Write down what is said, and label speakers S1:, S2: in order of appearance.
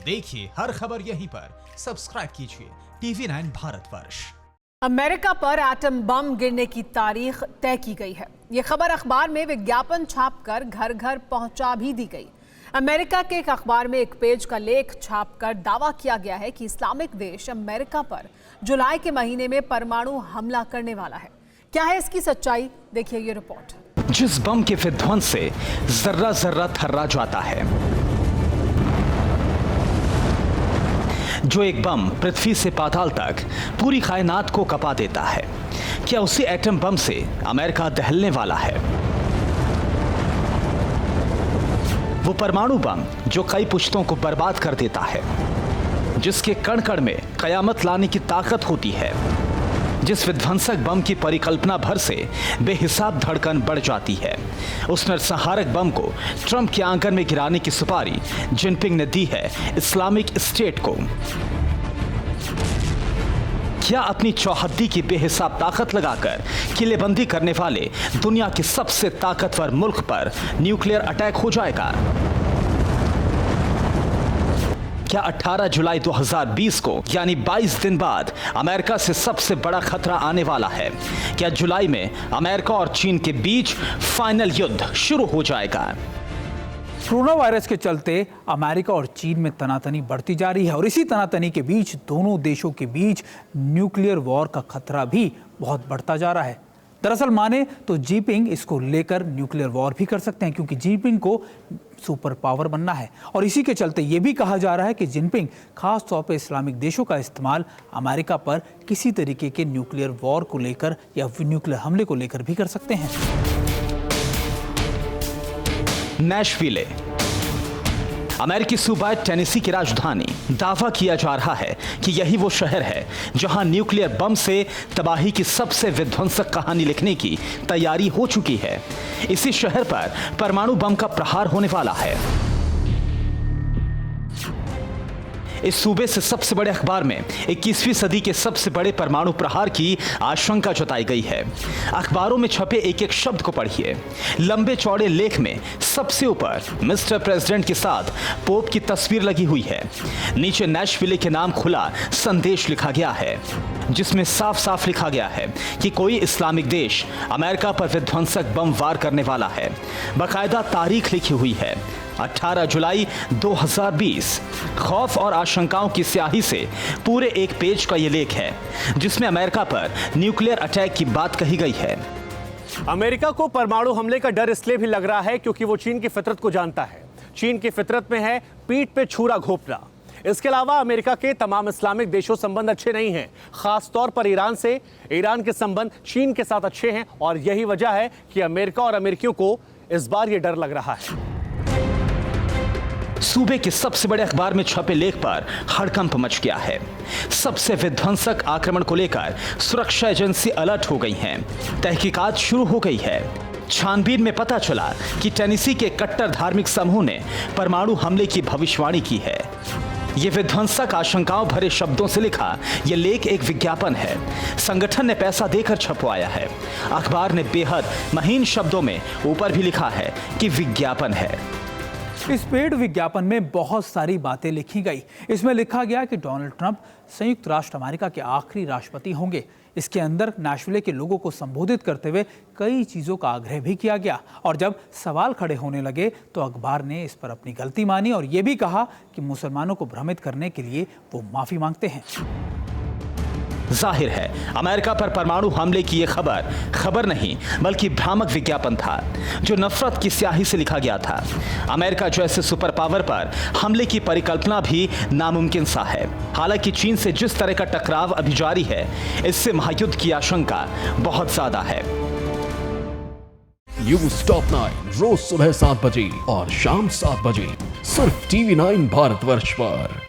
S1: देखिए हर खबर यहीं पर, सब्सक्राइब कीजिए TV9 भारतवर्ष।
S2: अमेरिका पर एटम बम गिरने की तारीख तय की गई है। ये खबर अखबार में विज्ञापन छापकर घर घर पहुंचा भी दी गई। अमेरिका के एक अखबार में एक पेज का लेख छापकर दावा किया गया है कि इस्लामिक देश अमेरिका पर जुलाई के महीने में परमाणु हमला करने वाला है। क्या है इसकी सच्चाई, देखिए ये रिपोर्ट।
S3: जिस बम के विध्वंस से जर्रा जर्रा थर्रा जाता है, जो एक बम पृथ्वी से पाताल तक पूरी कायनात को कपा देता है, क्या उसी एटम बम से अमेरिका दहलने वाला है? वो परमाणु बम जो कई पुश्तों को बर्बाद कर देता है, जिसके कण कण में कयामत लाने की ताकत होती है, जिस विध्वंसक बम की परिकल्पना भर से बेहिसाब धड़कन बढ़ जाती है, उस नरसंहारक बम को ट्रंप के आंगन में गिराने की सुपारी जिनपिंग ने दी है इस्लामिक स्टेट को। क्या अपनी चौहद्दी की बेहिसाब ताकत लगाकर किलेबंदी करने वाले दुनिया के सबसे ताकतवर मुल्क पर न्यूक्लियर अटैक हो जाएगा? क्या 18 जुलाई 2020 को यानी 22 दिन बाद अमेरिका से सबसे बड़ा खतरा आने वाला है? क्या जुलाई में अमेरिका और चीन के बीच फाइनल युद्ध शुरू हो जाएगा?
S4: कोरोना वायरस के चलते अमेरिका और चीन में तनातनी बढ़ती जा रही है और इसी तनातनी के बीच दोनों देशों के बीच न्यूक्लियर वॉर का खतरा भी बहुत बढ़ता जा रहा है। दरअसल माने तो जिनपिंग इसको लेकर न्यूक्लियर वॉर भी कर सकते हैं, क्योंकि जिनपिंग को सुपर पावर बनना है। और इसी के चलते ये भी कहा जा रहा है कि जिनपिंग खास तौर पर इस्लामिक देशों का इस्तेमाल अमेरिका पर किसी तरीके के न्यूक्लियर वॉर को लेकर या न्यूक्लियर हमले को लेकर भी कर सकते हैं।
S3: नैशविले, अमेरिकी सूबा टेनेसी की राजधानी। दावा किया जा रहा है कि यही वो शहर है जहां न्यूक्लियर बम से तबाही की सबसे विध्वंसक कहानी लिखने की तैयारी हो चुकी है। इसी शहर पर परमाणु बम का प्रहार होने वाला है। इस सूबे से सबसे बड़े अखबार में 21वीं सदी के सबसे बड़े परमाणु प्रहार की आशंका जताई गई है। अखबारों में छपे एक एक शब्द को पढ़िए। लंबे चौड़े लेख में सबसे ऊपर मिस्टर प्रेसिडेंट के साथ पोप की तस्वीर लगी हुई है। नीचे नैशविले के नाम खुला संदेश लिखा गया है, जिसमें साफ साफ लिखा गया है कि कोई इस्लामिक देश अमेरिका पर विध्वंसक बम वार करने वाला है। बाकायदा तारीख लिखी हुई है 18 जुलाई 2020। खौफ और आशंकाओं की स्याही से पूरे एक पेज का ये लेख है, जिसमें अमेरिका पर न्यूक्लियर अटैक की बात कही गई है।
S5: अमेरिका को परमाणु हमले का डर इसलिए भी लग रहा है क्योंकि वो चीन की फितरत को जानता है। चीन की फितरत में है पीठ पे छुरा घोंपना। इसके अलावा अमेरिका के तमाम इस्लामिक देशों संबंध अच्छे नहीं हैं, खास तौर पर ईरान से। ईरान के संबंध चीन के साथ अच्छे हैं और यही वजह है कि अमेरिका और अमेरिकियों को इस बार यह डर लग रहा है।
S3: सूबे के सबसे बड़े अखबार में छपे लेख पर हड़कंप मच गया है। सबसे विध्वंसक आक्रमण को लेकर सुरक्षा एजेंसी अलर्ट हो गई हैं। तहकीकात शुरू हो गई है। छानबीन में पता चला कि टेनेसी के कट्टर धार्मिक समूह ने परमाणु हमले की भविष्यवाणी की है। ये विध्वंसक आशंकाओं भरे शब्दों से लिखा यह लेख एक विज्ञापन है। संगठन ने पैसा देकर छपवाया है। अखबार ने बेहद महीन शब्दों में ऊपर भी लिखा है कि विज्ञापन है।
S4: इस पेड विज्ञापन में बहुत सारी बातें लिखी गई। इसमें लिखा गया कि डोनाल्ड ट्रंप संयुक्त राष्ट्र अमेरिका के आखिरी राष्ट्रपति होंगे। इसके अंदर नैशविले के लोगों को संबोधित करते हुए कई चीज़ों का आग्रह भी किया गया और जब सवाल खड़े होने लगे तो अखबार ने इस पर अपनी गलती मानी और ये भी कहा कि मुसलमानों को भ्रमित करने के लिए वो माफ़ी मांगते हैं।
S3: जाहिर है अमेरिका पर परमाणु हमले की यह खबर नहीं बल्कि भ्रामक विज्ञापन था, जो नफरत की स्याही से लिखा गया था। अमेरिका जैसे सुपर पावर पर हमले की परिकल्पना भी नामुमकिन सा है। हालांकि चीन से जिस तरह का टकराव अभी जारी है, इससे महायुद्ध की आशंका बहुत ज्यादा है।
S6: न्यूज़ टॉप 9 रोज सुबह 7 बजे और शाम 7 बजे सिर्फ TV9 भारतवर्ष पर।